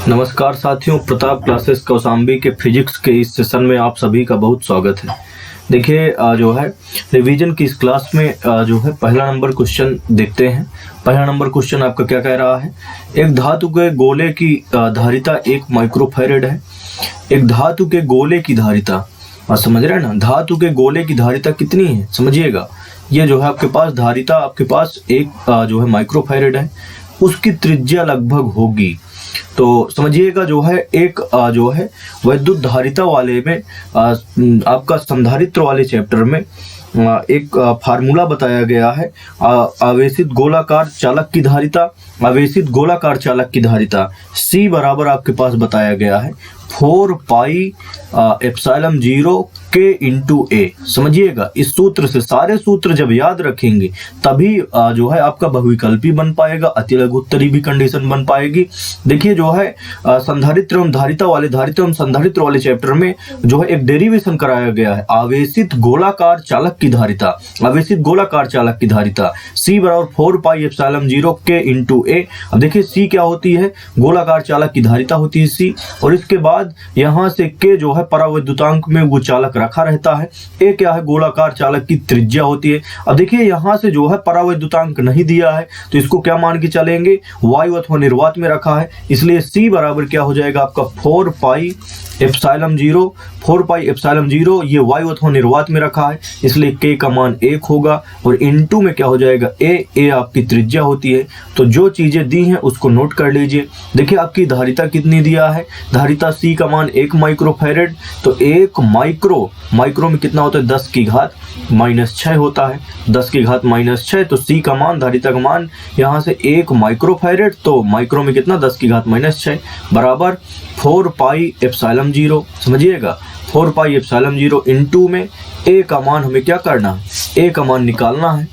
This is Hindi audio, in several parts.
नमस्कार साथियों, प्रताप क्लासेस कौशाम्बी के फिजिक्स के इस सेशन में आप सभी का बहुत स्वागत है। देखिए जो है रिवीजन की इस क्लास में जो है पहला नंबर क्वेश्चन देखते हैं। पहला नंबर क्वेश्चन आपका क्या कह रहा है। एक धातु के गोले की धारिता 1 माइक्रोफैरेड है। एक धातु के गोले की धारिता, समझ रहे हैं ना, धातु के गोले की धारिता कितनी है समझिएगा। ये जो है आपके पास धारिता आपके पास एक जो है माइक्रोफैरेड है, उसकी त्रिज्या लगभग होगी। तो समझिएगा जो है एक जो है वैद्युत धारिता वाले में आपका संधारित्र वाले चैप्टर में एक फार्मूला बताया गया है। आवेशित गोलाकार चालक की धारिता, आवेशित गोलाकार चालक की धारिता C बराबर आपके पास बताया गया है 4 pi epsilon 0 K into A। समझिएगा इस सूत्र से, सारे सूत्र जब याद रखेंगे तभी जो है आपका बहुविकल्पी बन पाएगा, अतिलघुत्तरी भी कंडीशन बन पाएगी। देखिए जो है संधारित्र एवं धारिता एवं संधारित्र वाले चैप्टर में जो है एक डेरिवेशन कराया गया है। आवेशित गोलाकार चालक की धारिता, आवेशित गोलाकार चालक की धारिता C बराबर 4 pi epsilon 0 K into A। अब देखिए C क्या होती है, गोलाकार चालक की धारिता होती है C, और इसके बाद यहाँ से K जो है परावैद्युतांक में वो चालक रखा रहता है। A क्या है, गोलाकार चालक की त्रिज्या होती है। अब देखिए यहाँ से जो है परावैद्युतांक नहीं दिया है तो इसको क्या मान के चलेंगे, वायु अथवा निर्वात में रखा है, इसलिए C बराबर क्या हो जाएगा आपका 4 पाई एप्सिलॉन 0। 4 पाई एप्सिलॉन 0 ये वायु अथवा निर्वात में रखा है, इसलिए K का मान 1 होगा, और इनटू में क्या हो जाएगा A आपकी त्रिज्या होती है। तो जो चीजें दी हैं उसको नोट कर लीजिए। देखिए आपकी धारिता कितनी दिया है, धारिता C का मान 1 माइक्रोफैरेड, तो 1 माइक्रो में कितना होता है 10 की घात -6 होता है, 10 की घात -6। तो C का मान, धारिता का मान यहाँ से 1 माइक्रोफैरेड, तो माइक्रो में कितना 10 की घात -6 बराबर 4 पाई एप्सिलॉन 0। समझिएगा 4 पाई एप्सिलॉन 0 इनटू में A का मान हमें क्या करना है, A का मान निकालना है।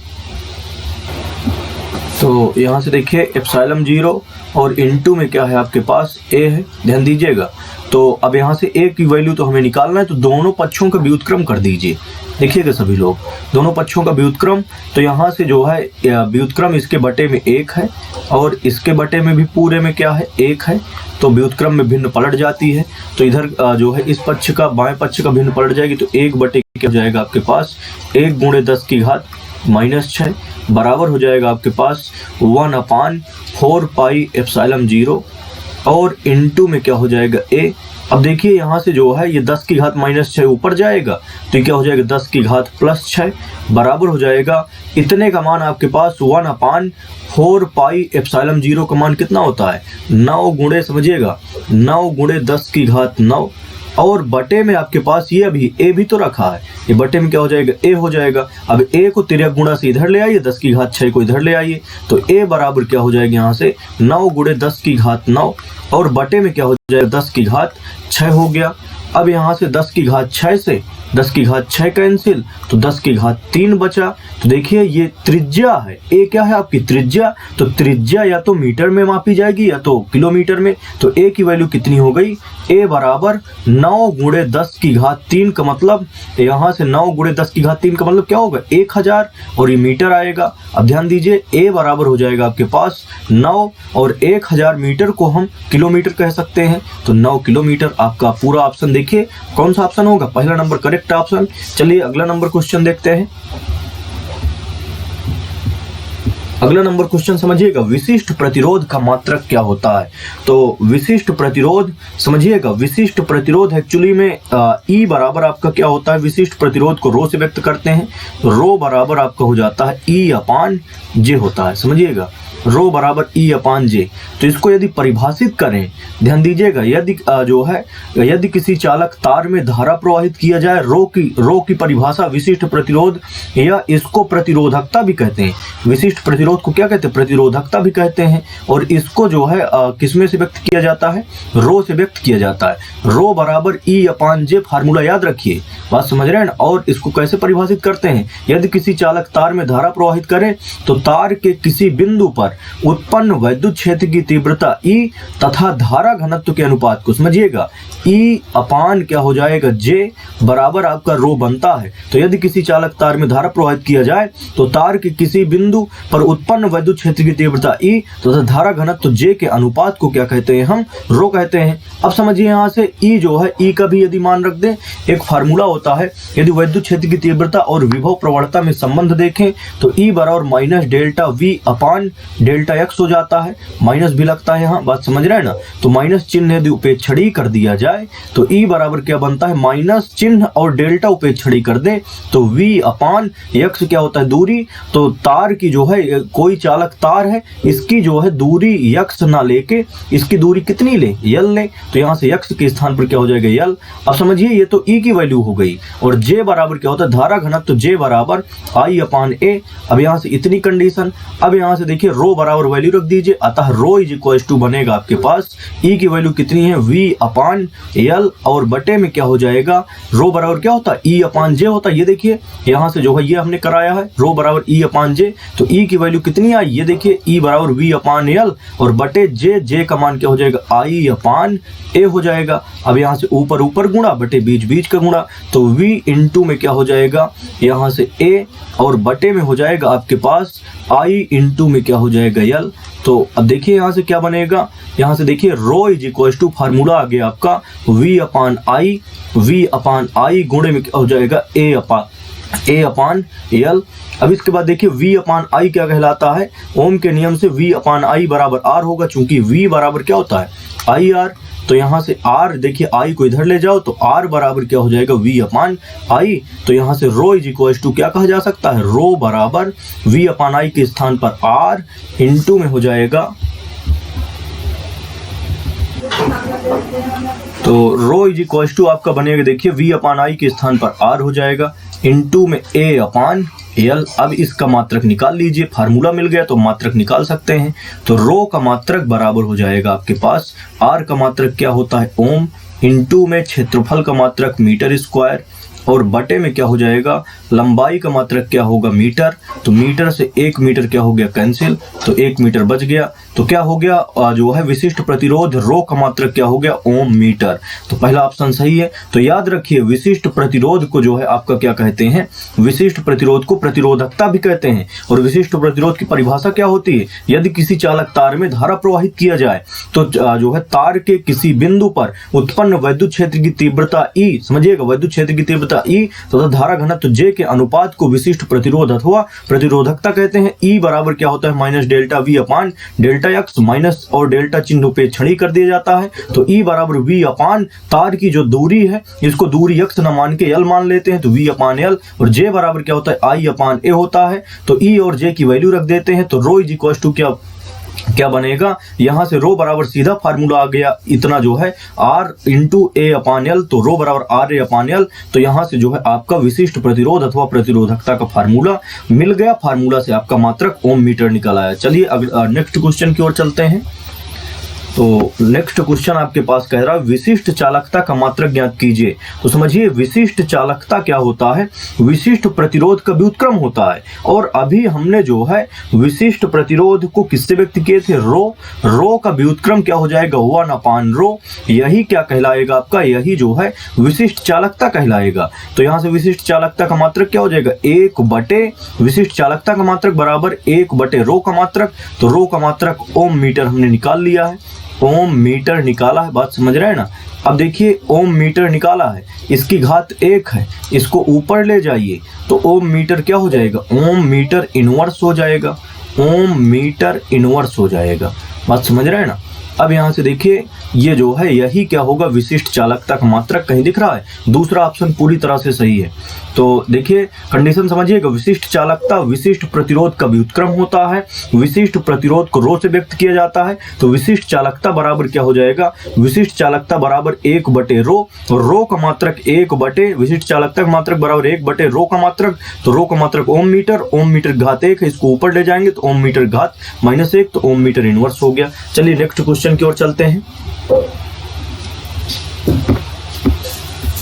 तो यहाँ से देखिए एप्सिलॉन 0 और इनटू में क्या है आपके पास A है, ध्यान दीजिएगा। तो अब यहाँ से A की वैल्यू तो हमें निकालना है, तो दोनों पक्षों का व्युत्क्रम कर दीजिए। देखिएगा सभी लोग, दोनों पक्षों का व्युत्क्रम, तो यहाँ से जो है व्युत्क्रम इसके बटे में 1 है और इसके बटे में भी पूरे में क्या है 1 है, तो व्युत्क्रम में भिन्न पलट जाती है। तो इधर जो है इस पक्ष का बाएं पक्ष का भिन्न पलट जाएगी, तो 1 बटे क्या हो जाएगा आपके पास 1 गुणे 10 की घात -6 बराबर हो जाएगा आपके पास 1/4 पाई एप्सिलॉन 0, और इनटू में क्या हो जाएगा A। अब देखिए यहाँ से जो है ये 10 की घात -6 ऊपर जाएगा, तो ये क्या हो जाएगा 10 की घात +6 बराबर हो जाएगा, इतने का मान आपके पास 1/4 पाई एप्सिलॉन 0 का मान कितना होता है 9 गुणे, समझिएगा 9 गुणे 10 की घात 9, और बटे में आपके पास ये अभी A भी तो रखा है, ये बटे में क्या हो जाएगा A हो जाएगा। अब A को तिर्यक गुणा से इधर ले आइए, 10 की घात 6 को इधर ले आइए, तो A बराबर क्या हो जाएगा यहाँ से 9 गुणे 10 की घात 9, और बटे में क्या हो जाएगा 10 की घात 6 हो गया। अब यहाँ से 10 की घात 6 से 10 की घात 6 कैंसिल, तो 10 की घात 3 बचा। तो देखिए ये त्रिज्या है, A क्या है आपकी त्रिज्या, तो त्रिज्या या तो मीटर में मापी जाएगी या तो किलोमीटर में। तो A की वैल्यू कितनी हो गई, A बराबर 9 गुणे 10 की घात 3 का मतलब, यहाँ से 9 गुणे 10 की घात 3 का मतलब क्या होगा 1000, और ये मीटर आएगा। अब ध्यान दीजिए A बराबर हो जाएगा आपके पास 9, और 1000 मीटर को हम किलोमीटर कह सकते हैं, तो 9 किलोमीटर आपका पूरा ऑप्शन। देखिए कौन सा ऑप्शन होगा, पहला नंबर करेक्ट ऑप्शन। चलिए अगला नंबर क्वेश्चन देखते हैं। अगला नंबर क्वेश्चन समझिएगा, विशिष्ट प्रतिरोध का मात्रक क्या होता है। तो विशिष्ट प्रतिरोध समझिएगा, विशिष्ट प्रतिरोध एक्चुअली में E बराबर आपका क्या होता है, विशिष्ट प्रतिरोध को रो से व्यक्त करते हैं, रो बराबर आपका हो जाता है E/J होता है। समझिएगा रो बराबर E/J। तो इसको यदि परिभाषित करें, ध्यान दीजिएगा, यदि जो है यदि किसी चालक तार में धारा प्रवाहित किया जाए, रो की परिभाषा विशिष्ट प्रतिरोध, या इसको प्रतिरोधकता भी कहते हैं। विशिष्ट प्रतिरोध को क्या कहते हैं, प्रतिरोधकता भी कहते हैं। और इसको जो है किसमें से व्यक्त किया जाता है, रो से व्यक्त किया जाता है। रो बराबर E/J, फार्मूला याद रखिए, बात समझ रहे हैं ना। और इसको कैसे परिभाषित करते हैं, यदि किसी चालक तार में धारा प्रवाहित करे तो तार के किसी बिंदु पर पर उत्पन्न वैद्युत क्षेत्र की तीव्रता E तथा धारा घनत्व के अनुपात को, समझिएगा, E अपान क्या हो जाएगा J बराबर आपका रो बनता है। तो यदि किसी चालक तार में धारा प्रवाहित किया जाए तो तार के किसी बिंदु पर उत्पन्न वैद्युत क्षेत्र की तीव्रता E तथा धारा घनत्व J के अनुपात को क्या कहते हैं, हम रो कहते हैं। अब समझिए यहाँ से E जो है, E का भी यदि मान रख दें, एक फार्मूला होता है, यदि वैद्युत क्षेत्र की तीव्रता और विभव प्रवणता में संबंध देखें तो E बराबर माइनस डेल्टा V अपान डेल्टा x हो जाता है। माइनस भी लगता है यहाँ, बात समझ रहे हैं ना। तो माइनस चिन्ह यदि उपेक्षणीय कर दिया जाए तो E बराबर क्या बनता है, माइनस चिन्ह और डेल्टा उपेक्षणीय कर दें तो V अपान x क्या होता है, दूरी। तो तार की जो है, कोई चालक तार है, इसकी जो है दूरी x ना लेके इसकी दूरी कितनी ले, l ले। तो यहाँ से x के स्थान पर क्या हो जाएगा, l। अब समझिए ये तो E की वैल्यू हो गई, और J बराबर क्या होता है, धारा घनत्व तो J बराबर I अपान A। अब यहाँ से इतनी कंडीशन। अब यहाँ से देखिए रो बराबर वैल्यू रख दीजिए, अतः रो इज इक्वल टू बनेगा आपके पास E की वैल्यू कितनी है, V अपान L, और बटे में क्या हो जाएगा, रो बराबर क्या होता है, E अपान J होता है। ये देखिए यहाँ से जो है ये हमने कराया है, रो बराबर E अपान J। तो E की वैल्यू कितनी आई, ये देखिए E बराबर V अपान L, और बटे J का मान क्या हो जाएगा, I अपान A हो जाएगा। अब यहाँ से ऊपर ऊपर गुणा, बटे बीच बीच का गुणा, तो V इंटू में क्या हो जाएगा, यहाँ से A, और बटे में हो जाएगा आपके पास I इंटू में क्या हो जाएगा, L। तो अब देखिए यहाँ से क्या बनेगा, यहाँ से देखिए रो इज इक्वल टू फार्मूला आ गया आपका V अपान I गुणे में क्या हो जाएगा, A अपान L। अब इसके बाद देखिए V अपान I क्या कहलाता है, ओम के नियम से V अपान I बराबर R होगा, चूंकि V बराबर क्या होता है, IR। तो यहाँ से R देखिए, I को इधर ले जाओ तो R बराबर क्या हो जाएगा, V अपान I। तो यहाँ से रो इज इक्वल टू क्या कहा जा सकता है, रो बराबर V अपान I के स्थान पर R इंटू में हो जाएगा, तो रो इज इक्वल टू आपका बनेगा, देखिए V अपान I के स्थान पर R हो जाएगा, इंटू में A अपान L। अब इसका मात्रक निकाल लीजिए, फार्मूला मिल गया तो मात्रक निकाल सकते हैं। तो रो का मात्रक बराबर हो जाएगा आपके पास, R का मात्रक क्या होता है, ओम, इंटू में क्षेत्रफल का मात्रक मीटर स्क्वायर, और बटे में क्या हो जाएगा, लंबाई का मात्रक क्या होगा, मीटर। तो मीटर से 1 मीटर क्या हो गया, कैंसिल, तो 1 मीटर बच गया। तो क्या हो गया, जो है विशिष्ट प्रतिरोध रो का मात्रक क्या हो गया, ओम मीटर। तो पहला ऑप्शन सही है। तो याद रखिए विशिष्ट प्रतिरोध को जो है आपका क्या कहते हैं, विशिष्ट प्रतिरोध को प्रतिरोधकता भी कहते हैं। और विशिष्ट प्रतिरोध की परिभाषा क्या होती है, यदि किसी चालक तार में धारा प्रवाहित किया जाए तो जो है तार के किसी बिंदु पर उत्पन्न वैद्युत क्षेत्र की तीव्रता E, समझिएगा वैद्युत क्षेत्र की तीव्रता E तथा धारा घनत्व J के अनुपात को विशिष्ट प्रतिरोध अथवा प्रतिरोधकता कहते हैं। E बराबर क्या होता है, माइनस डेल्टा V अपान डेल्टा x, माइनस और डेल्टा चिन्ह उपेक्षणीय कर दिया जाता है। तो E बराबर V अपान तार की जो दूरी है, इसको दूरी x न मान के L मान लेते हैं, तो V अपान L, और J बराबर क्या होता है, I अपान A होता है। तो E और J की वैल्यू रख देते हैं, तो रो इज इक्वल टू क्या बनेगा, यहाँ से रो बराबर सीधा फार्मूला आ गया, इतना जो है R into A upon L, तो रो बराबर R A अपान L। तो यहाँ से जो है आपका विशिष्ट प्रतिरोध अथवा प्रतिरोधकता का फार्मूला मिल गया, फार्मूला से आपका मात्रक ओम मीटर निकल आया। चलिए अगले नेक्स्ट क्वेश्चन की ओर चलते हैं। तो नेक्स्ट क्वेश्चन आपके पास कह रहा है विशिष्ट चालकता का मात्रक ज्ञात कीजिए। तो समझिए विशिष्ट चालकता क्या होता है, विशिष्ट प्रतिरोध का व्युत्क्रम होता है। और अभी हमने जो है विशिष्ट प्रतिरोध को किससे व्यक्त किए थे, रो का व्युत्क्रम क्या हो जाएगा, 1 अपान रो। यही क्या कहलाएगा आपका, यही जो है विशिष्ट चालकता कहलाएगा। तो यहाँ से विशिष्ट चालकता का मात्रक क्या हो जाएगा, 1 बटे विशिष्ट चालकता का मात्रक बराबर 1 बटे रो का मात्रक। तो रो का मात्रक ओम मीटर हमने निकाल लिया है, ओम मीटर निकाला है, बात समझ रहे हैं ना। अब देखिए ओम मीटर निकाला है, इसकी घात 1 है, इसको ऊपर ले जाइए तो ओम मीटर क्या हो जाएगा, ओम मीटर इनवर्स हो जाएगा, ओम मीटर इनवर्स हो जाएगा, बात समझ रहे हैं ना। अब यहाँ से देखिए ये जो है यही क्या होगा, विशिष्ट चालकता का मात्रक कहीं दिख रहा है, दूसरा ऑप्शन पूरी तरह से सही है। तो देखिए कंडीशन समझिएगा, विशिष्ट चालकता विशिष्ट प्रतिरोध का व्युत्क्रम होता है, विशिष्ट प्रतिरोध को रो से व्यक्त किया जाता है। तो विशिष्ट चालकता बराबर क्या हो जाएगा, विशिष्ट चालकता बराबर 1 बटे रो, और रो का मात्रक 1 बटे विशिष्ट चालकता का मात्रक बराबर 1 बटे रो का मात्रक। तो रो का मात्रक ओम मीटर घात 1 है, इसको ऊपर ले जाएंगे तो ओम मीटर घात -1, तो ओम मीटर इनवर्स हो गया। चलिए नेक्स्ट क्वेश्चन की ओर चलते हैं।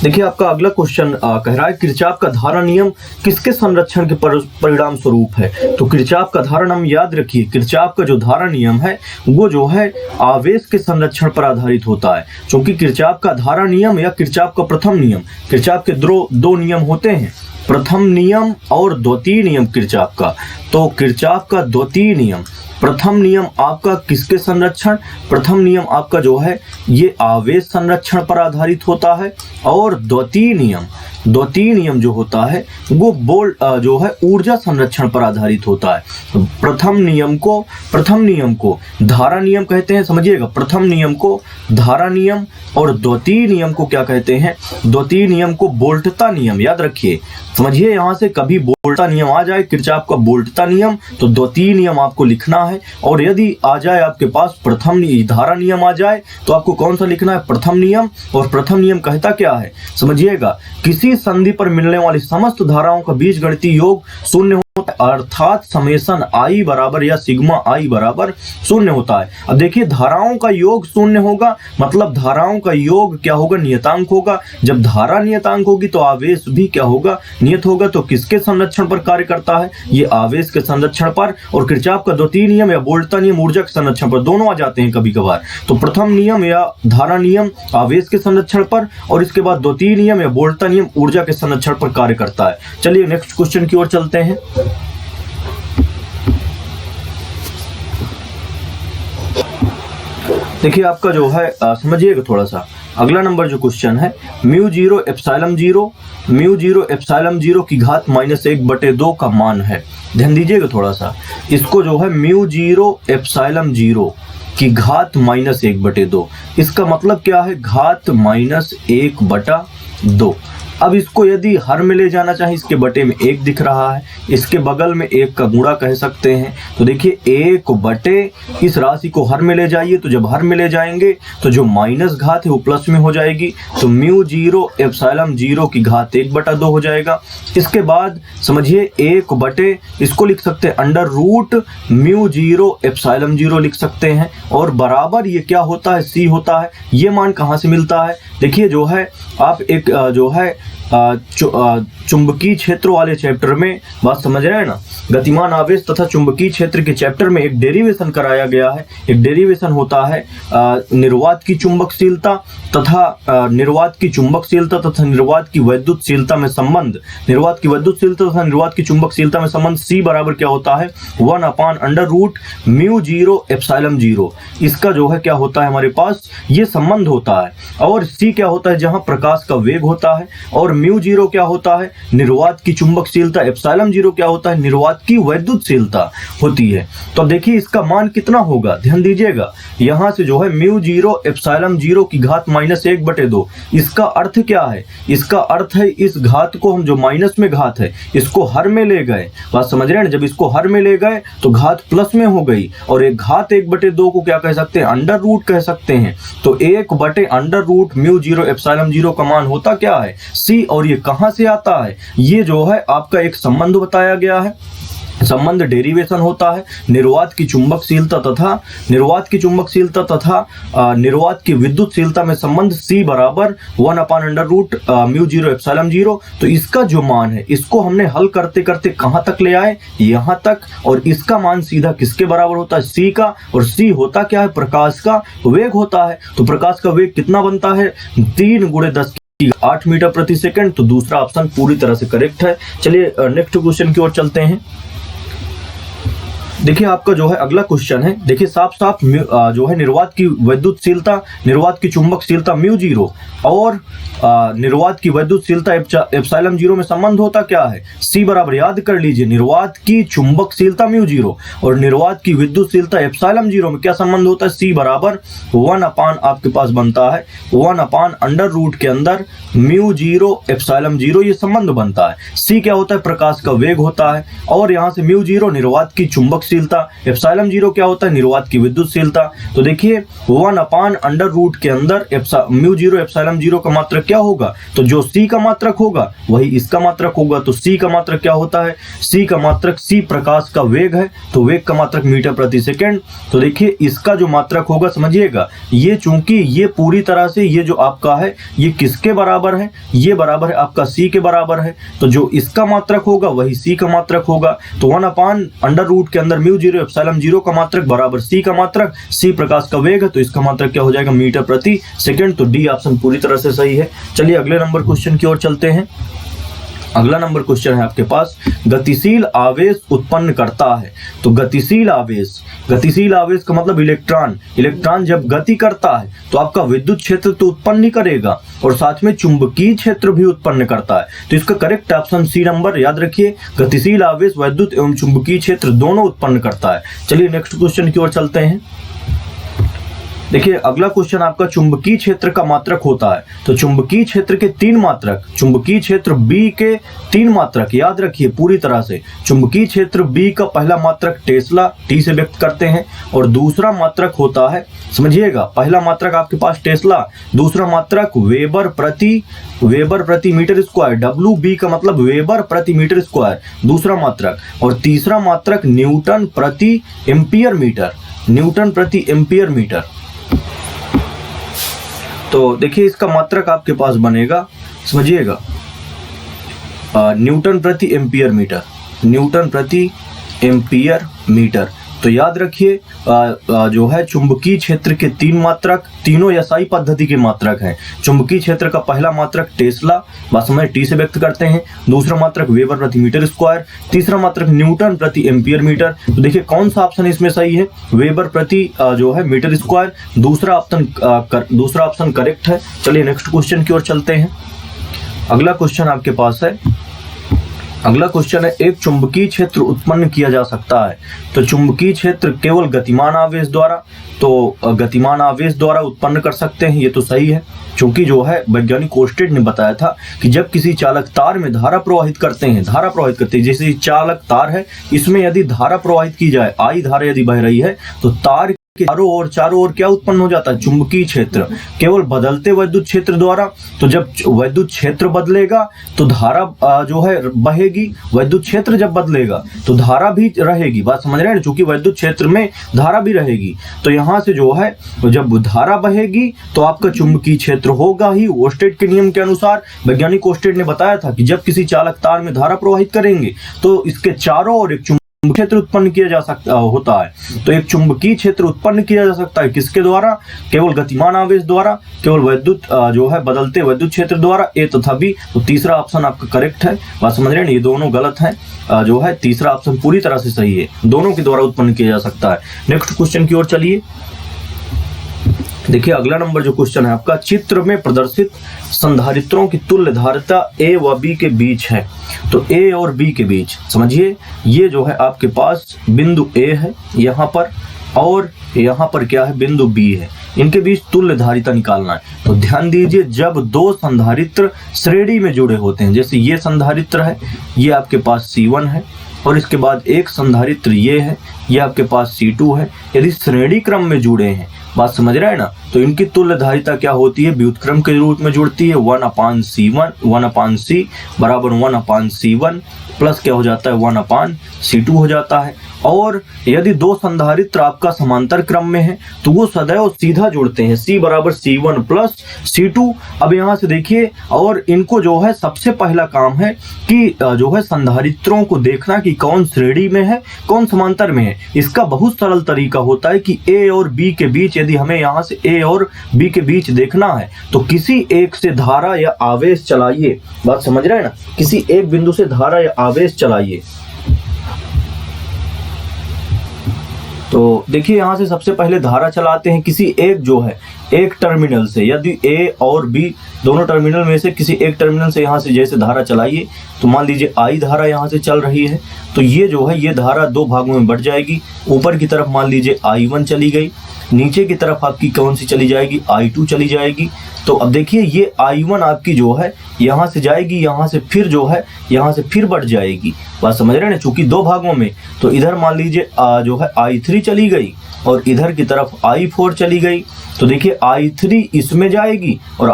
देखिए आपका अगला क्वेश्चन कह रहा है किरचॉफ का धारा नियम किसके संरक्षण के परिणाम स्वरूप है। तो किरचॉफ का धारा नियम याद रखिए, किरचॉफ का जो धारा नियम है वो जो है आवेश के संरक्षण पर आधारित होता है। क्योंकि किरचॉफ का धारा नियम या किरचॉफ का प्रथम नियम, किरचॉफ के दो नियम होते हैं, प्रथम नियम और द्वितीय नियम किरचॉफ का। तो किरचॉफ का द्वितीय नियम, प्रथम नियम आपका किसके संरक्षण, प्रथम नियम आपका जो है ये आवेश संरक्षण पर आधारित होता है, और द्वितीय नियम जो होता है वो जो है ऊर्जा संरक्षण पर आधारित होता है। प्रथम नियम को धारा नियम कहते हैं, समझिएगा, प्रथम नियम को धारा नियम और द्वितीय नियम को क्या कहते हैं, द्वितीय नियम को वोल्टता नियम। याद रखिए, समझिए, यहाँ से कभी वोल्टता नियम आ जाए, किरचॉफ का वोल्टता नियम, तो द्वितीय नियम आपको लिखना है, और यदि आ जाए आपके पास प्रथम धारा नियम आ जाए तो आपको कौन सा लिखना है, प्रथम नियम। और प्रथम नियम कहता क्या है, समझिएगा, किसी संधि पर मिलने वाली समस्त धाराओं का बीजगणितीय योग शून्य होता है, अर्थात समेशन आई बराबर या सिग्मा आई बराबर शून्य होता है। अब देखिए, धाराओं का योग शून्य होगा, मतलब धाराओं का योग क्या होगा, नियतांक होगा। जब धारा नियतांक होगी तो आवेश भी क्या होगा, नियत होगा। तो किसके संरक्षण पर कार्य करता है, ये आवेश के संरक्षण पर। और किरचॉफ का द्वितीय नियम या वोल्टता नियम ऊर्जा के संरक्षण पर, दोनों आ जाते हैं कभी कभार। तो प्रथम नियम या धारा नियम आवेश के संरक्षण पर, और इसके बाद द्वितीय नियम या वोल्टता नियम ऊर्जा के संरक्षण पर कार्य करता है। चलिए नेक्स्ट क्वेश्चन की ओर चलते हैं। देखिए आपका जो है समझिएगा थोड़ा सा, अगला नंबर जो क्वेश्चन है, म्यू जीरो एप्सिलॉन जीरो की घात -1/2 का मान है। ध्यान दीजिएगा थोड़ा सा, इसको जो है म्यू जीरो एप्सिलॉन जीरो की घात -1/2, इसका मतलब क्या है, घात -1/2। अब इसको यदि हर में ले जाना चाहे, इसके बटे में 1 दिख रहा है, इसके बगल में 1 का गुणा कह सकते हैं। तो देखिए 1 बटे इस राशि को हर में ले जाइए, तो जब हर में ले जाएंगे तो जो माइनस घात है वो प्लस में हो जाएगी। तो म्यू जीरो एप्सिलॉन जीरो की घात 1/2 हो जाएगा। इसके बाद समझिए 1 बटे, इसको लिख सकते हैं under root mu zero epsilon zero लिख सकते हैं, और बराबर ये क्या होता है, सी होता है। ये मान कहाँ से मिलता है, देखिए जो है आप एक जो है चुंबकीय क्षेत्र वाले चैप्टर में बात समझ रहे हैं ना, गतिमान आवेश तथा चुंबकीय क्षेत्र के चैप्टर में एक डेरिवेशन कराया गया है। एक डेरिवेशन होता है निर्वात की चुंबकशीलता तथा निर्वात की वैद्युतशीलता में संबंध, निर्वात की वैद्युतशीलता तथा निर्वात की चुंबकशीलता में संबंध C बराबर क्या होता है, 1/√μ जीरो एप्सिलॉन जीरो। इसका जो है क्या होता है, हमारे पास ये संबंध होता है। और C क्या होता है, जहां प्रकाश का वेग होता है, और म्यू जीरो क्या होता है, निर्वात की चुंबकशीलता, एप्सिलॉन जीरो क्या होता है, निर्वात की वैद्युतशीलता होती है। तो अब देखिए इसका मान कितना होगा, ध्यान दीजिएगा, यहां से जो है म्यू जीरो एप्सिलॉन जीरो की घात -1/2। इसका अर्थ क्या है, इसका अर्थ है इस घात को हम जो माइनस में घात है इसको हर में ले गए, बात समझ रहे हैं ना, जब इसको हर में ले गए तो घात प्लस में हो गई, और एक घात 1/2 को क्या कह सकते हैं, अंडर रूट कह सकते हैं। तो 1/√μ जीरो एप्सिलॉन जीरो का मान होता क्या है, C। और ये कहां से आता है, ये जो है आपका एक संबंध बताया गया है, संबंध डेरिवेशन होता है निर्वात की चुंबकशीलता तथा निर्वात की विद्युतशीलता में संबंध C बराबर 1/√μ जीरो एप्सिलॉन जीरो। तो इसका जो मान है इसको हमने हल करते करते कहां तक ले आए, यहां तक, और इसका मान सीधा किसके बराबर होता है, C का। और C होता क्या है, प्रकाश का वेग होता है। तो प्रकाश का वेग कितना बनता है, 3 × 10⁸ मीटर प्रति सेकंड। तो दूसरा ऑप्शन पूरी तरह से करेक्ट है। चलिए नेक्स्ट क्वेश्चन की ओर चलते हैं। देखिए आपका जो है अगला क्वेश्चन है, देखिए साफ साफ जो है निर्वात की वैद्युतशीलता, निर्वात की चुंबकशीलता म्यू जीरो और निर्वात की वैद्युतशीलता एप्सिलॉन जीरो में संबंध होता क्या है, C बराबर, याद कर लीजिए, निर्वात की चुंबकशीलता म्यू जीरो और निर्वात की विद्युतशीलता एप्सिलॉन जीरो में क्या संबंध होता है, C बराबर 1 आपके पास बनता है 1/√, के अंदर म्यू जीरो एप्सिलॉन जीरो, ये संबंध बनता है। C क्या होता है, प्रकाश का वेग होता है, और यहाँ से म्यू जीरो निर्वात की चुंबकशीलता विद्युतशीलता, एप्सिलॉन 0 क्या होता है, निर्वात की विद्युतशीलता। तो देखिए 1/√के अंदर म्यू 0 एप्सिलॉन 0 का मात्रक क्या होगा, तो जो C का मात्रक होगा वही इसका मात्रक होगा। तो C का मात्रक क्या होता है, C का मात्रक, C प्रकाश का वेग है, तो वेग का मात्रक मीटर प्रति सेकंड। तो देखिए इसका जो मात्रक होगा, समझिएगा, ये चूंकि ये पूरी तरह से ये जो आपका है ये किसके बराबर है, ये बराबर है आपका C के बराबर है। तो जो इसका मात्रक होगा वही C का मात्रक होगा। तो 1/√के अंदर म्यू 0 एप्सिलॉन 0 का मात्रक बराबर C का मात्रक, C प्रकाश का वेग है, तो इसका मात्रक क्या हो जाएगा, मीटर प्रति सेकंड। तो डी ऑप्शन पूरी तरह से सही है। चलिए अगले नंबर क्वेश्चन की ओर चलते हैं। अगला नंबर क्वेश्चन है आपके पास, गतिशील आवेश उत्पन्न करता है। तो गतिशील आवेश का मतलब इलेक्ट्रॉन जब गति करता है तो आपका विद्युत क्षेत्र तो उत्पन्न ही करेगा और साथ में चुंबकीय क्षेत्र भी उत्पन्न करता है। तो इसका करेक्ट ऑप्शन सी नंबर, याद रखिए, गतिशील आवेश विद्युत एवं चुंबकीय क्षेत्र दोनों उत्पन्न करता है। चलिए नेक्स्ट क्वेश्चन की ओर चलते हैं। देखिए अगला क्वेश्चन आपका चुंबकीय क्षेत्र का मात्रक होता है। तो चुंबकीय क्षेत्र के 3 मात्रक, चुंबकीय क्षेत्र B के 3 मात्रक याद रखिए पूरी तरह से। चुंबकीय क्षेत्र B का पहला मात्रक टेस्ला, T से व्यक्त करते हैं, और दूसरा मात्रक होता है, समझिएगा, पहला मात्रक आपके पास टेस्ला, दूसरा मात्रक वेबर प्रति मीटर स्क्वायर, WB का मतलब वेबर प्रति मीटर स्क्वायर, दूसरा मात्रक, और तीसरा मात्रक न्यूटन प्रति एम्पियर मीटर। तो देखिए इसका मात्रक आपके पास बनेगा, समझिएगा, न्यूटन प्रति एम्पियर मीटर। तो याद रखिए जो है चुंबकीय क्षेत्र के 3 मात्रक, तीनों एसआई पद्धति के मात्रक हैं। चुंबकीय क्षेत्र का पहला मात्रक टेस्ला, बात समझ, T से व्यक्त करते हैं, दूसरा मात्रक वेबर प्रति मीटर स्क्वायर, तीसरा मात्रक न्यूटन प्रति एम्पियर मीटर। तो देखिए कौन सा ऑप्शन इसमें सही है, वेबर प्रति जो है मीटर स्क्वायर, दूसरा ऑप्शन करेक्ट है। चलिए नेक्स्ट क्वेश्चन की ओर चलते हैं। अगला क्वेश्चन आपके पास है, अगला क्वेश्चन है, एक चुंबकीय क्षेत्र उत्पन्न किया जा सकता है। तो चुंबकीय क्षेत्र केवल गतिमान आवेश द्वारा, तो गतिमान आवेश द्वारा उत्पन्न कर सकते हैं, ये तो सही है, क्योंकि जो है वैज्ञानिक कोस्टेड ने बताया था कि जब किसी चालक तार में धारा प्रवाहित करते हैं, जैसे चालक तार है, इसमें यदि धारा प्रवाहित की जाए, आई धारा यदि बह रही है, तो तार के चारों ओर क्या उत्पन्न हो जाता है, चुंबकीय क्षेत्र, केवल बदलते विद्युत क्षेत्र द्वारा। तो जब विद्युत क्षेत्र बदलेगा तो धारा जो है बहेगी, विद्युत क्षेत्र जब बदलेगा तो धारा भी रहेगी, बात समझ रहे हैं, चूंकि विद्युत क्षेत्र में धारा भी रहेगी। तो यहाँ से जो है जब धारा बहेगी तो आपका चुंबकीय क्षेत्र होगा ही। ओस्टेड के नियम के अनुसार वैज्ञानिक ओस्टेड ने बताया था कि जब किसी चालक तार में धारा प्रवाहित करेंगे तो इसके चारों ओर एक क्षेत्र उत्पन्न किया जा सकता होता है। तो एक चुंबकीय क्षेत्र उत्पन्न किया जा सकता है किसके द्वारा, केवल गतिमान आवेश द्वारा, केवल विद्युत जो है बदलते विद्युत क्षेत्र द्वारा, ए तथा बी। तो तीसरा ऑप्शन आपका करेक्ट है, बात समझ रहे हैं, ये दोनों गलत हैं, जो है तीसरा ऑप्शन पूरी तरह से सही है, दोनों के द्वारा उत्पन्न किया जा सकता है। नेक्स्ट क्वेश्चन की ओर चलिए। देखिए अगला नंबर जो क्वेश्चन है आपका, चित्र में प्रदर्शित संधारित्रों की तुल्य धारिता A व B के बीच है। तो A और B के बीच, समझिए, ये जो है आपके पास बिंदु A है यहाँ पर, और यहाँ पर क्या है, बिंदु B है, इनके बीच तुल्य धारिता निकालना है। तो ध्यान दीजिए, जब 2 संधारित्र श्रेणी में जुड़े होते हैं, जैसे ये संधारित्र है, ये आपके पास C1 है, और इसके बाद एक संधारित्र ये है, ये आपके पास C2 है, यदि श्रेणी क्रम में जुड़े हैं, बात समझ रहे हैं ना, तो इनकी तुल्य धारिता क्या होती है, व्युत्क्रम के रूप में जुड़ती है, 1/C बराबर 1/C1 प्लस क्या हो जाता है, 1/C2 हो जाता है। और यदि 2 संधारित्र आपका समांतर क्रम में है तो वो सदैव सीधा जुड़ते हैं, C बराबर C1 प्लस C2। अब यहाँ से देखिए, और इनको जो है सबसे पहला काम है कि जो है संधारित्रों को देखना कि कौन श्रेणी में है, कौन समांतर में है। इसका बहुत सरल तरीका होता है कि A और B के बीच, यदि हमें यहाँ से A और B के बीच देखना है तो किसी एक से धारा या आवेश चलाइए, बात समझ रहे हैं ना, किसी एक बिंदु से धारा या आवेश चलाइए। तो देखिए यहाँ से सबसे पहले धारा चलाते हैं किसी एक जो है एक टर्मिनल से, यदि A और B दोनों टर्मिनल में से किसी एक टर्मिनल से यहाँ से जैसे धारा चलाइए, तो मान लीजिए I धारा यहाँ से चल रही है, तो ये जो है ये धारा 2 भागों में बढ़ जाएगी। ऊपर की तरफ मान लीजिए I1 चली गई, नीचे की तरफ आपकी कौन सी चली जाएगी, I2 चली जाएगी। तो अब देखिए ये I1 आपकी जो है यहाँ से जाएगी, यहाँ से फिर जो है यहाँ से फिर बढ़ जाएगी। बात समझ रहे हैं ना, चूंकि दो भागों में, तो इधर मान लीजिए जो है I3 चली गई और इधर की तरफ I4 चली गई। तो देखिए I3 इसमें जाएगी और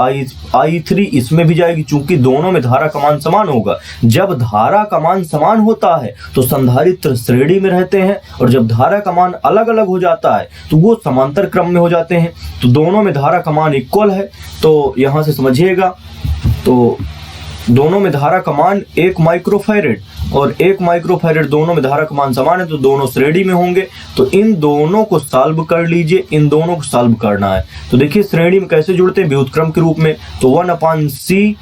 I3 इसमें भी जाएगी, चूंकि दोनों में धारा का मान समान होगा। जब धारा का मान समान होता है तो संधारित्र श्रेणी में रहते हैं, और जब धारा का मान अलग अलग हो जाता है तो वो समांतर क्रम में हो जाते हैं। तो दोनों में धारा का मान इक्वल है, तो यहाँ से समझिएगा, तो दोनों में धारा का मान 1 माइक्रोफैरेड और 1 माइक्रोफैरेड, दोनों में धारा का मान समान है, तो दोनों श्रेणी में होंगे। तो इन दोनों को सॉल्व कर लीजिए, इन दोनों को सॉल्व करना है। तो देखिए श्रेणी में कैसे जुड़ते हैं, व्युत्क्रम के रूप में। तो 1/c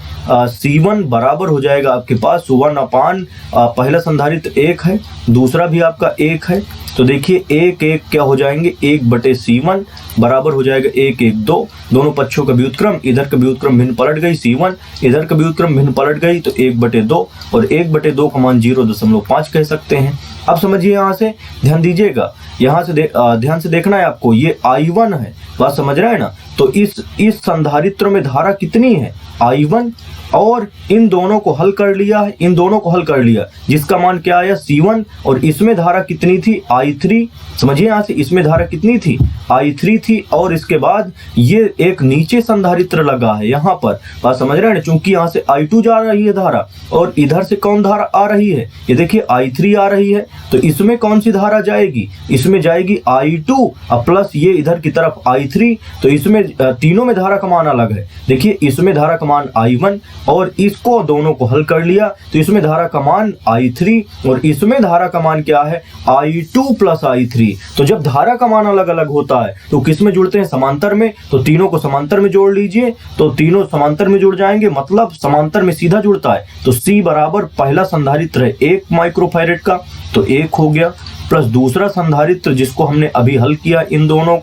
C1 बराबर हो जाएगा आपके पास 1/, पहला संधारित्र 1 है, दूसरा भी आपका 1 है। तो देखिए 1 क्या हो जाएंगे, 1/C1 बराबर हो जाएगा 1/2, दोनों पक्षों का व्युत्क्रम, इधर का व्युत्क्रम भिन्न पलट गई C1, इधर का व्युत्क्रम भिन्न पलट गई, तो 1/2, और 1/2 का मान 0.5 कह सकते हैं। अब समझिए, यहाँ से ध्यान दीजिएगा, यहाँ से ध्यान से देखना है आपको, ये I1 है, बात समझ रहे हैं ना। तो इस संधारित्र में धारा कितनी है, I1, और इन दोनों को हल कर लिया है, इन दोनों को हल कर लिया, जिसका मान क्या आया C1, और इसमें धारा कितनी थी, I3। समझिए यहाँ से, इसमें धारा कितनी थी, I3 थी, और इसके बाद ये एक नीचे संधारित्र लगा है यहाँ पर, बात समझ रहे हैं, चूंकि यहाँ से I2 जा रही है धारा, और इधर से कौन धारा आ रही है, ये देखिए I3 आ रही है। तो इसमें कौन सी धारा जाएगी, इसमें जाएगी I2 प्लस ये इधर की तरफ I3। तो इसमें तीनों में धारा का मान अलग है। देखिए इसमें धारा का मान I1, और इसको दोनों को हल कर लिया, तो इसमें धारा का मान I3 और इसमें धारा का मान क्या है, I2 प्लस I3। तो जब धारा का मान अलग अलग होता है तो किस में जुड़ते हैं, समांतर में। तो तीनों को समांतर में जोड़ लीजिए, तो तीनों समांतर में जुड़ जाएंगे, मतलब समांतर में सीधा जुड़ता है। तो C बराबर पहला संधारित्र है 1 माइक्रोफैरेड का, तो 1 हो गया, प्लस दूसरा संधारित्र जिसको हमने अभी हल किया, इन दोनों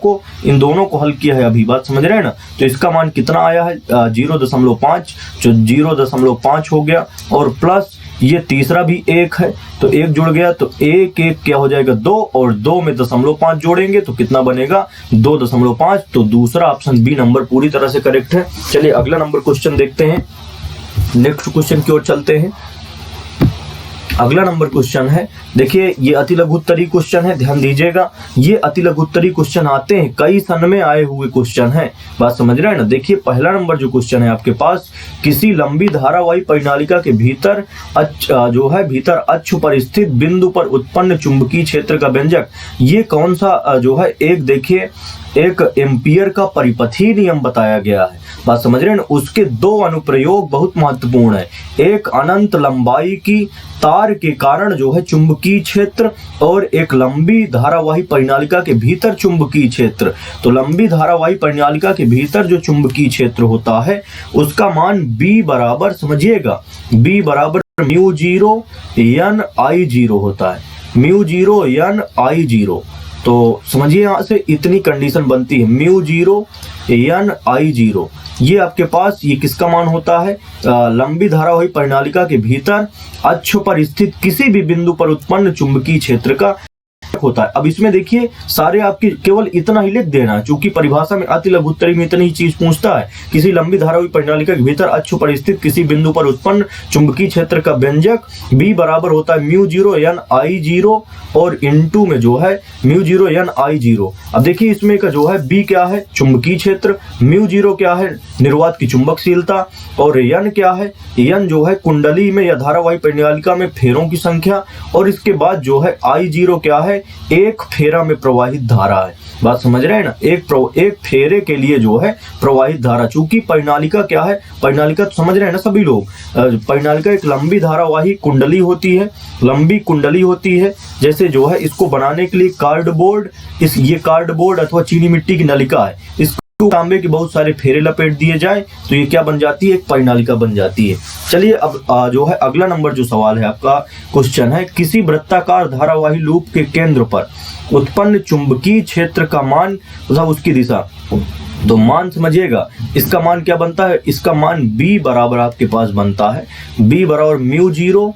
को हल किया है अभी, बात समझ रहे हैं ना। तो इसका मान कितना आया है 0.5, जो 0.5 हो गया, और प्लस ये तीसरा भी 1 है, तो 1 जुड़ गया, तो 1 क्या हो जाएगा 2, और 2 में 0.5 जोड़ेंगे तो कितना बनेगा 2.5। तो दूसरा ऑप्शन बी नंबर पूरी तरह से करेक्ट है। चलिए अगला नंबर क्वेश्चन देखते हैं, नेक्स्ट क्वेश्चन की ओर चलते हैं। अगला नंबर क्वेश्चन है, देखिए ये अति लघुत्तरी क्वेश्चन है, ध्यान दीजिएगा, ये अति लघुत्तरी क्वेश्चन आते हैं, कई सन में आए हुए क्वेश्चन है, बात समझ रहे हैं ना। देखिए पहला नंबर जो क्वेश्चन है आपके पास, किसी लंबी धारावाही परिनालिका के भीतर भीतर अक्ष पर स्थित बिंदु पर उत्पन्न चुंबकीय क्षेत्र का व्यंजक, ये कौन सा जो है, एक देखिए एक एम्पियर का परिपथी नियम बताया गया है, बात समझ रहे हैं ना। उसके 2 अनुप्रयोग बहुत महत्वपूर्ण है, एक अनंत लंबाई की तार के कारण जो है चुंबकीय क्षेत्र, और एक लंबी धारावाही परिनालिका के भीतर चुंबकीय क्षेत्र। तो लंबी धारावाही परिनालिका के भीतर जो चुंबकीय क्षेत्र होता है उसका मान B बराबर, समझिएगा, B बराबर μ0 n I0 होता है, μ0 n I0। तो समझिए यहाँ से इतनी कंडीशन बनती है, μ0 n I0, ये आपके पास ये किसका मान होता है, लंबी धारावाही परिनालिका के भीतर अक्ष पर स्थित किसी भी बिंदु पर उत्पन्न चुंबकीय क्षेत्र का होता है। अब इसमें देखिए सारे आपके केवल इतना ही लिख देना है, क्योंकि परिभाषा में अति लघुत्तरी में इतनी ही चीज पूछता है, किसी लंबी धारावाही परिनालिका के भीतर अक्ष पर स्थित किसी बिंदु पर उत्पन्न चुंबकीय क्षेत्र का व्यंजक B बराबर होता है μ0 n I0, और इनटू में जो है μ0 n I0। अब देखिए इसमें का जो है B क्या है, चुंबकीय क्षेत्र, μ0 क्या है, निर्वात की चुंबकशीलता, और n क्या है, n जो है कुंडली में या धारावाही परिनालिका में फेरों की संख्या, और इसके बाद जो है I0 क्या है, एक फेरा में प्रवाहित धारा है, बात समझ रहे हैं ना। एक फेरे के लिए जो है प्रवाहित धारा, चूंकि परिनालिका क्या है, परिनालिका तो समझ रहे हैं ना सभी लोग, परिनालिका एक लंबी धारावाही कुंडली होती है, लंबी कुंडली होती है। जैसे जो है इसको बनाने के लिए कार्डबोर्ड, ये कार्डबोर्ड अथवा चीनी मिट्टी की नलिका है, इसको तांबे के बहुत सारे फेरे लपेट दिए जाए तो ये क्या बन जाती है, एक परिनालिका बन जाती है। चलिए अब जो है अगला नंबर जो सवाल है आपका क्वेश्चन है, किसी वृत्ताकार धारावाही लूप के केंद्र पर उत्पन्न चुंबकीय क्षेत्र का मान तथा उसकी दिशा। तो मान समझिएगा, इसका मान क्या बनता है, इसका मान B बराबर आपके पास बनता है, B बराबर μ0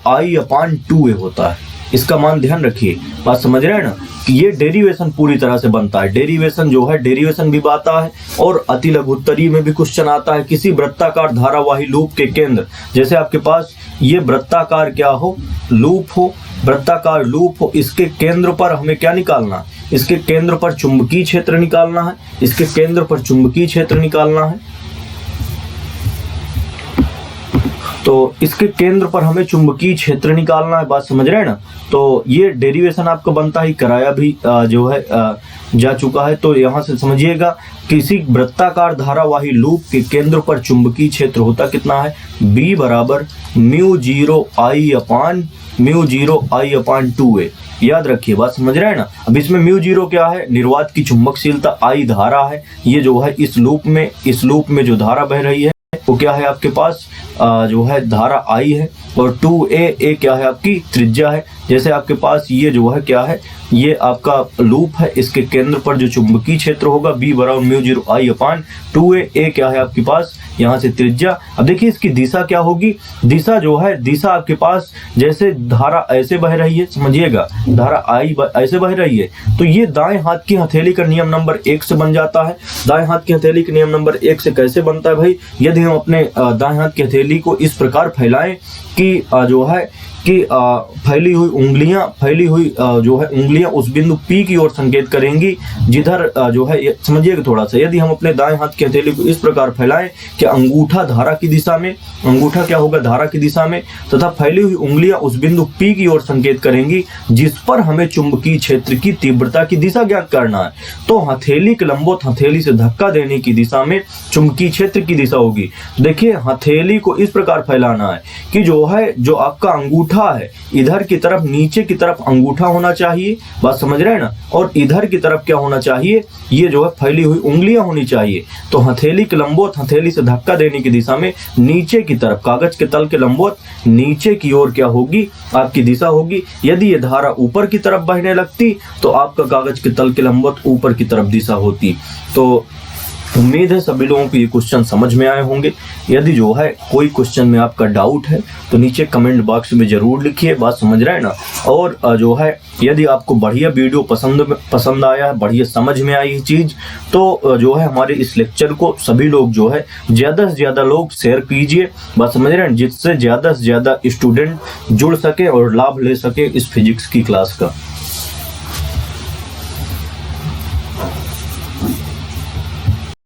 I/2a होता है, इसका मान ध्यान रखिए, बात समझ रहे हैं ना, कि ये डेरिवेशन पूरी तरह से बनता है। डेरिवेशन जो है, डेरिवेशन भी आता है और अति लघुत्तरी में भी क्वेश्चन आता है। किसी वृत्ताकार धारावाही लूप के केंद्र, जैसे आपके पास ये वृत्ताकार क्या हो, लूप हो, वृत्ताकार लूप हो, इसके केंद्र पर हमें क्या निकालना है, इसके केंद्र पर चुंबकीय क्षेत्र निकालना है, इसके केंद्र पर चुंबकीय क्षेत्र निकालना है। तो इसके केंद्र पर हमें चुंबकीय क्षेत्र निकालना है, बात समझ रहे हैं ना। तो ये डेरिवेशन आपको बनता ही, कराया भी जो है जा चुका है। तो यहाँ से समझिएगा, किसी वृत्ताकार धारावाही लूप के केंद्र पर चुंबकीय क्षेत्र होता कितना है, B बराबर μ0I/2a। याद रखिए, बात समझ रहे हैं ना। अब इसमें μ0 क्या है, निर्वात की चुंबकशीलता, I धारा है, ये जो है इस लूप में जो धारा बह रही है वो क्या है आपके पास, जो है धारा I है, और 2a क्या है, आपकी त्रिज्या है। जैसे आपके पास ये जो है क्या है, ये आपका लूप है, इसके केंद्र पर जो चुंबकीय क्षेत्र होगा B बराबर μ0I/2a क्या है आपके पास, यहाँ से त्रिज्या। अब देखिए इसकी दिशा क्या होगी, दिशा जो है, दिशा आपके पास जैसे धारा ऐसे बह रही है, समझिएगा, धारा I ऐसे बह रही है, तो ये दाएं हाथ की हथेली का नियम नंबर 1 से बन जाता है। दाएं हाथ की हथेली के नियम नंबर 1 से कैसे बनता है भाई, यदि हम अपने दाएं हाथ की हथेली को इस प्रकार फैलाएं कि जो है कि फैली हुई उंगलियां उस बिंदु P की ओर संकेत करेंगी, जिधर जो है, समझिएगा थोड़ा सा, यदि हम अपने दाएं हाथ की हथेली को इस प्रकार फैलाएं कि अंगूठा धारा की दिशा में, अंगूठा क्या होगा, धारा की दिशा में, तथा फैली हुई उंगलियां उस बिंदु P की ओर संकेत करेंगी जिस पर हमें चुंबकीय क्षेत्र की तीव्रता की दिशा ज्ञात करना है। तो हथेली के लंबवत हथेली से धक्का देने की दिशा में चुंबकीय क्षेत्र की दिशा होगी। देखिए हथेली को इस प्रकार फैलाना है कि जो है, जो आपका अंगूठा है, इधर की तरफ, नीचे की तरफ अंगूठा होना चाहिए, बात समझ रहे हैं ना, और इधर की तरफ क्या होना चाहिए, ये जो है फैली हुई उंगलियां होनी चाहिए। तो हथेली के लंबवत हथेली से धक्का देने की दिशा में नीचे की तरफ, कागज के तल के लंबवत नीचे की ओर क्या होगी, आपकी दिशा होगी। यदि ये धारा ऊपर की तरफ बहने लगती तो आपका कागज के तल के लंबवत ऊपर की तरफ दिशा होती। तो उम्मीद है सभी लोगों को ये क्वेश्चन समझ में आए होंगे। यदि जो है कोई क्वेश्चन में आपका डाउट है तो नीचे कमेंट बॉक्स में जरूर लिखिए, बात समझ रहे हैं ना। और जो है, यदि आपको बढ़िया वीडियो पसंद आया है, बढ़िया समझ में आई चीज़, तो जो है हमारे इस लेक्चर को सभी लोग जो है ज़्यादा से ज़्यादा लोग शेयर कीजिए, बात समझ रहे हैं, जिससे ज़्यादा से ज़्यादा स्टूडेंट जुड़ सके और लाभ ले सके इस फिजिक्स की क्लास का।